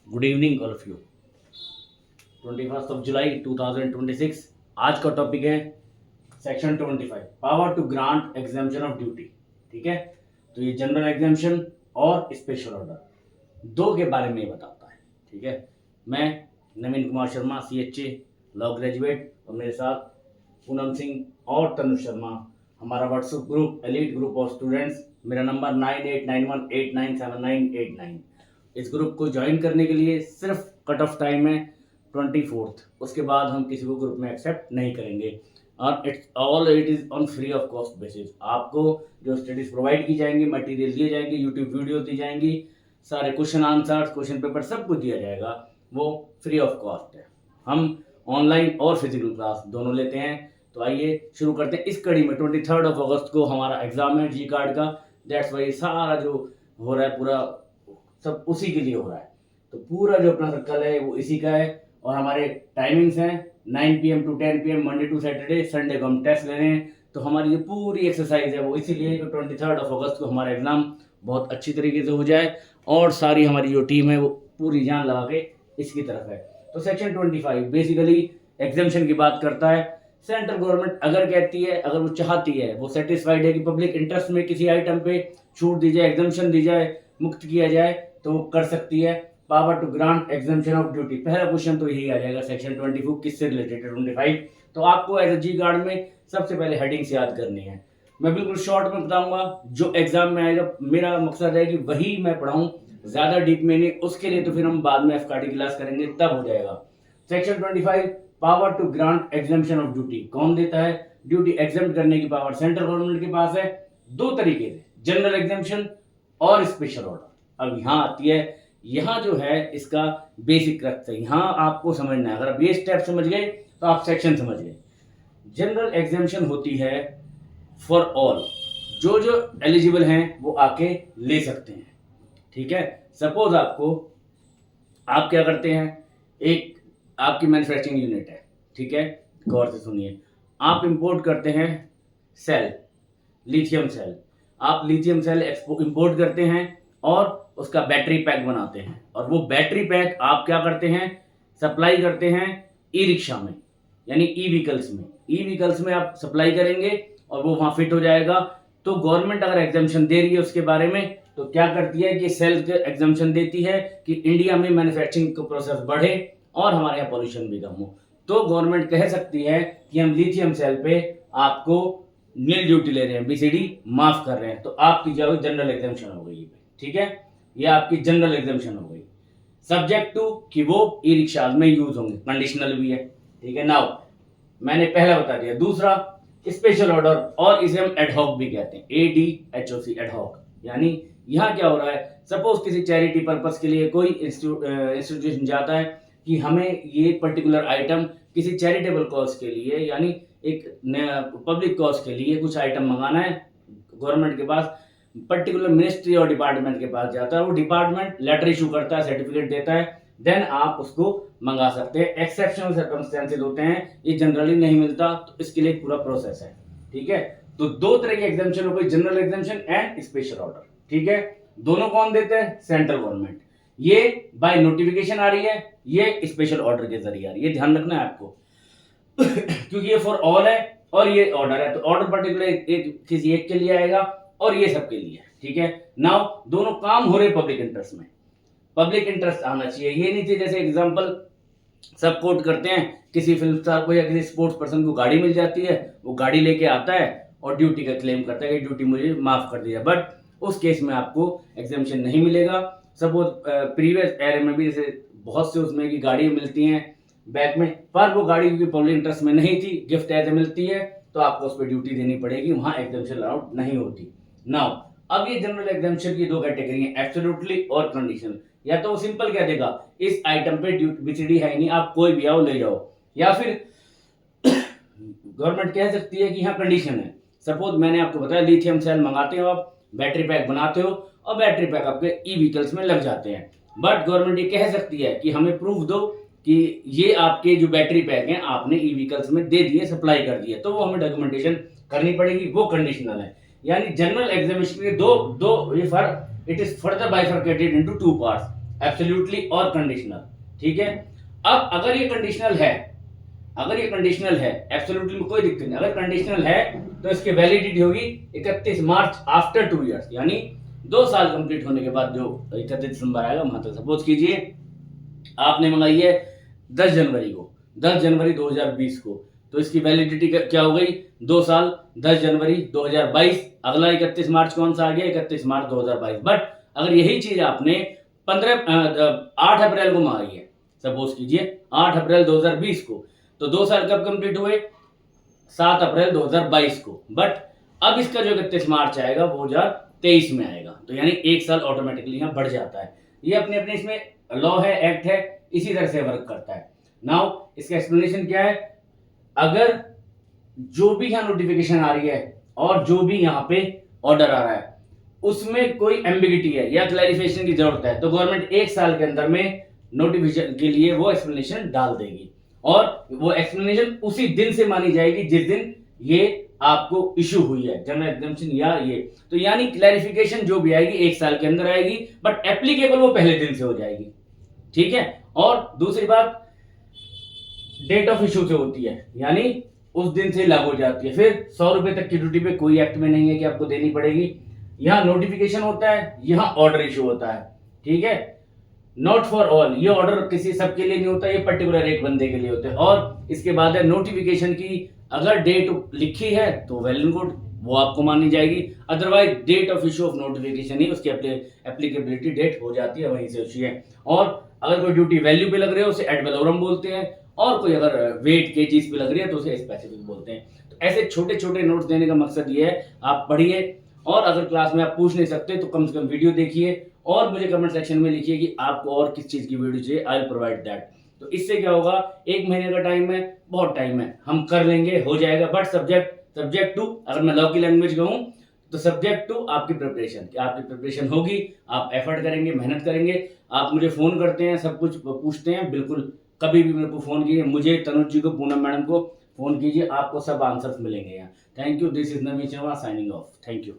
Good evening all of you. 21 जुलाई 2026। आज का टॉपिक है section 25, power to grant exemption of duty. ठीक है, तो ये जनरल एग्जाम्पशन और स्पेशल ऑर्डर दो के बारे में बताता है। ठीक है, मैं Naveen Kumar Sharma CHA law graduate और मेरे साथ पूनम सिंह और तनु शर्मा। हमारा WhatsApp group elite group of students, मेरा नंबर 9891897989। इस ग्रुप को ज्वाइन करने के लिए सिर्फ कट ऑफ टाइम है 24th, उसके बाद हम किसी को ग्रुप में एक्सेप्ट नहीं करेंगे। और it is on free of cost basis. आपको जो स्टडीज़ प्रोवाइड की जाएंगी, मटेरियल दिए जाएंगे, यूट्यूब वीडियो दी जाएंगी, सारे क्वेश्चन आंसर, क्वेश्चन पेपर सब कुछ दिया जाएगा, वो फ्री ऑफ कॉस्ट है। हम ऑनलाइन और फिजिकल क्लास दोनों लेते हैं। तो आइए शुरू करते हैं। इस कड़ी में 23 अगस्त को हमारा एग्जाम है जी कार्ड का। दैट्स वाई सारा जो हो रहा है पूरा सब उसी के लिए हो रहा है। तो पूरा जो अपना सर्कल है वो इसी का है। और हमारे टाइमिंग्स हैं 9 PM to 10 PM Monday to Saturday. Sunday को हम टेस्ट ले रहे हैं। तो हमारी जो पूरी एक्सरसाइज है वो इसीलिए कि 23 अगस्त को हमारा एग्ज़ाम बहुत अच्छी तरीके से हो जाए और सारी हमारी जो टीम है वो पूरी जान लगा के इसकी तरफ है। तो सेक्शन 25 बेसिकली एग्जाम्पशन की बात करता है। सेंट्रल गवर्नमेंट अगर कहती है, अगर वो चाहती है, वो सेटिस्फाइड है कि पब्लिक इंटरेस्ट में किसी आइटम पे छूट दी जाए, एग्जाम्पशन दी जाए, मुक्त किया जाए, तो वो कर सकती है। Power to grant exemption of duty, पहला क्वेश्चन तो यही आ जाएगा सेक्शन 24 किससे रिलेटेड है 25। तो आपको एज ए जी गार्ड में सबसे पहले हेडिंग्स याद करनी है। मैं बिल्कुल शॉर्ट में बताऊंगा, जो एग्जाम में आएगा मेरा मकसद है कि वही मैं पढ़ाऊं, ज्यादा डीप में नहीं। उसके लिए तो फिर हम बाद में FKT क्लास करेंगे, तब हो जाएगा। Section 25 power to grant exemption of duty कौन देता है? ड्यूटी एग्जाम्प्ट करने की पावर सेंट्रल गवर्नमेंट के पास है, दो तरीके से, जनरल एग्जाम्पशन और स्पेशल ऑर्डर। अब यहाँ आती है, यहाँ जो है इसका बेसिक रखते हैं, यहाँ आपको समझना है। अगर आप ये स्टेप समझ गए तो आप सेक्शन समझ गए। जनरल एग्जाम्पशन होती है फॉर ऑल, जो जो एलिजिबल हैं वो आके ले सकते हैं। ठीक है, सपोज आप क्या करते हैं, एक आपकी मैन्युफैक्चरिंग यूनिट है। ठीक है, गौर से सुनिए। आप इंपोर्ट करते हैं सेल, लिथियम सेल। आप लिथियम सेल इंपोर्ट करते हैं और उसका बैटरी पैक बनाते हैं। और वो बैटरी पैक आप क्या करते हैं, सप्लाई करते हैं ई रिक्शा में, यानी ई व्हीकल्स में। ई व्हीकल्स में आप सप्लाई करेंगे और वो वहाँ फिट हो जाएगा। तो गवर्नमेंट अगर एग्जाम्पशन दे रही है उसके बारे में, तो क्या करती है कि सेल के एग्जाम्पशन देती है कि इंडिया में मैन्युफैक्चरिंग का प्रोसेस बढ़े और हमारे यहाँ पॉल्यूशन भी कम हो। तो गवर्नमेंट कह सकती है कि हम लिथियम सेल पे आपको नील ड्यूटी ले रहे हैं, BCD माफ कर रहे हैं। तो आपकी जो जनरल एग्जाम्पशन हो गई। ठीक है, ये आपकी जनरल एग्जाम्पशन हो गई। सब्जेक्ट टू कि वो ई रिक्शा में यूज होंगे, कंडीशनल भी है। ठीक है, नाउ मैंने पहला बता दिया। दूसरा स्पेशल ऑर्डर, और इसे हम एडहॉक भी कहते हैं, ADHOC एडहॉक। यानी यहाँ क्या हो रहा है, सपोज किसी चैरिटी पर्पस के लिए कोई इंस्टीट्यूशन जाता है कि हमें ये पर्टिकुलर आइटम किसी चैरिटेबल कॉज के लिए, यानी एक पब्लिक कॉज के लिए कुछ आइटम मंगाना है। गवर्नमेंट के पास पर्टिकुलर मिनिस्ट्री और डिपार्टमेंट के पास जाता है, वो डिपार्टमेंट लेटर इशू करता है, सर्टिफिकेट देता है, देन आप उसको मंगा सकते हैं। एक्सेप्शनल सर्कमस्टेंसेस होते हैं, ये जनरली नहीं मिलता, तो इसके लिए पूरा प्रोसेस है। ठीक है, तो दो तरह के एग्जाम्पशन हो गए, general exemption and special order. ठीक है, दोनों कौन देते हैं? Central government. ये बाय नोटिफिकेशन आ रही है, ये स्पेशल ऑर्डर के जरिए आ रही है, ध्यान रखना है आपको। क्योंकि ये फॉर ऑल है और ये ऑर्डर है, तो ऑर्डर पर्टिकुलर किसी एक के लिए आएगा और ये सबके लिए। ठीक है, नाउ दोनों काम हो रहे पब्लिक इंटरेस्ट में। पब्लिक इंटरेस्ट आना चाहिए, ये नहीं चाहिए जैसे एग्जांपल सब कोट करते हैं, किसी फिल्म स्टार को या किसी स्पोर्ट्स पर्सन को गाड़ी मिल जाती है, वो गाड़ी लेके आता है और ड्यूटी का क्लेम करता है कि ड्यूटी मुझे माफ कर दिया, बट उस केस में आपको एग्जाम्पशन नहीं मिलेगा। सपोज प्रीवियस एयर में भी जैसे बहुत से उसमें की गाड़ियाँ मिलती हैं बैक में, पर वो गाड़ी क्योंकि पब्लिक इंटरेस्ट में नहीं थी, गिफ्ट एज मिलती है, तो आपको उस पर ड्यूटी देनी पड़ेगी, वहाँ एग्जाम्पशन अलाउड नहीं होती। नाउ अब ये जनरल एग्जाम्पशन की दो कैटेगरी हैं, एब्सोल्युटली और कंडीशनल। या तो वो सिंपल कह देगा इस आइटम पे BCD है नहीं, आप कोई भी आओ ले जाओ, या फिर गवर्नमेंट कह सकती है कि यहाँ कंडीशन है। सपोज मैंने आपको बताया लिथियम सेल मंगाते हो आप, बैटरी पैक बनाते हो और बैटरी पैक आपके ई व्हीकल्स में लग जाते हैं, बट गवर्नमेंट ये कह सकती है कि हमें प्रूफ दो कि ये आपके जो बैटरी पैक हैं आपने ई व्हीकल्स में दे दिए, सप्लाई कर दिए, तो वो हमें डॉक्यूमेंटेशन करनी पड़ेगी, वो कंडीशनल है। यानी जनरल एग्जामिनेशन के दो ये फर्क, it is further bifurcated into two parts, absolutely और कंडीशनल, ठीक है। अब अगर ये कंडीशनल है, एब्सोल्युटली में कोई दिक्कत नहीं, अगर कंडीशनल है तो इसकी वैलिडिटी होगी 31 मार्च आफ्टर 2 इयर्स, यानी 2 साल कंप्लीट होने के बाद जो 31 दिसंबर आएगा वहां तक। सपोज कीजिए आपने मंगाई है 10 जनवरी को, 10 जनवरी 2020 को, तो इसकी वैलिडिटी क्या हो गई, 2 साल, 10 जनवरी 2022, अगला 31 मार्च कौन सा आ गया, 31 मार्च 2022। बट अगर यही चीज आपने 8 अप्रैल को मंगाई है, सपोज कीजिए 8 अप्रैल 2020 को, तो 2 साल कब कंप्लीट हुए, 7 अप्रैल 2022 को। बट अब इसका जो 31 मार्च आएगा वो 2023 में आएगा, तो यानी 1 साल ऑटोमेटिकली यहाँ बढ़ जाता है। ये अपने अपने इसमें लॉ है, एक्ट है, इसी तरह से वर्क करता है। नाउ इसका एक्सप्लेनेशन क्या है, अगर जो भी यहाँ नोटिफिकेशन आ रही है और जो भी यहाँ पे ऑर्डर आ रहा है उसमें कोई एम्बिगिटी है या क्लैरिफिकेशन की जरूरत है, तो गवर्नमेंट 1 साल के अंदर में नोटिफिकेशन के लिए वो एक्सप्लेनेशन डाल देगी, और वो एक्सप्लेनेशन उसी दिन से मानी जाएगी जिस दिन ये आपको इशू हुई है, जनरल एग्जामिनेशन या ये। तो यानी क्लैरिफिकेशन जो भी आएगी 1 साल के अंदर आएगी, बट एप्लीकेबल वो पहले दिन से हो जाएगी, ठीक है। और दूसरी बात डेट ऑफ इशू से होती है, यानी उस दिन से लागू हो जाती है। फिर 100 रुपए तक की ड्यूटी पे कोई एक्ट में नहीं है कि आपको देनी पड़ेगी। यहाँ नोटिफिकेशन होता है, यहाँ ऑर्डर इशू होता है, ठीक है। नॉट फॉर ऑल, ये ऑर्डर किसी सबके लिए नहीं होता, ये पर्टिकुलर एक बंदे के लिए होते हैं। और इसके बाद है नोटिफिकेशन की, अगर डेट लिखी है तो वेल एंड गुड, वो आपको मानी जाएगी, otherwise date of issue of notification ही उसकी एप्लीकेबिलिटी डेट हो जाती है, वहीं से इशू है। और अगर कोई ड्यूटी वैल्यू पे लग रही है उसे एड वैलोरम बोलते हैं, और कोई अगर वेट के चीज पे लग रही है तो उसे स्पेसिफिक बोलते हैं। तो ऐसे छोटे छोटे नोट्स देने का मकसद ये है, आप पढ़िए, और अगर क्लास में आप पूछ नहीं सकते तो कम से कम वीडियो देखिए, और मुझे कमेंट सेक्शन में लिखिए कि आपको और किस चीज की वीडियो चाहिए, आई विल प्रोवाइड दैट। तो इससे क्या होगा, 1 महीने का टाइम है, बहुत टाइम है, हम कर लेंगे, हो जाएगा। बट सब्जेक्ट टू, अगर मैं लॉ की लैंग्वेज कहूँ तो सब्जेक्ट टू आपकी प्रिपरेशन, कि आपकी प्रिपरेशन होगी, आप एफर्ट करेंगे, मेहनत करेंगे। आप मुझे फोन करते हैं, सब कुछ पूछते हैं, बिल्कुल कभी भी मेरे को फोन कीजिए, मुझे, तनुज जी को, पूनम मैडम को फोन कीजिए, आपको सब आंसर्स मिलेंगे यहाँ। Thank you, this is Naveen Sharma signing off, thank you.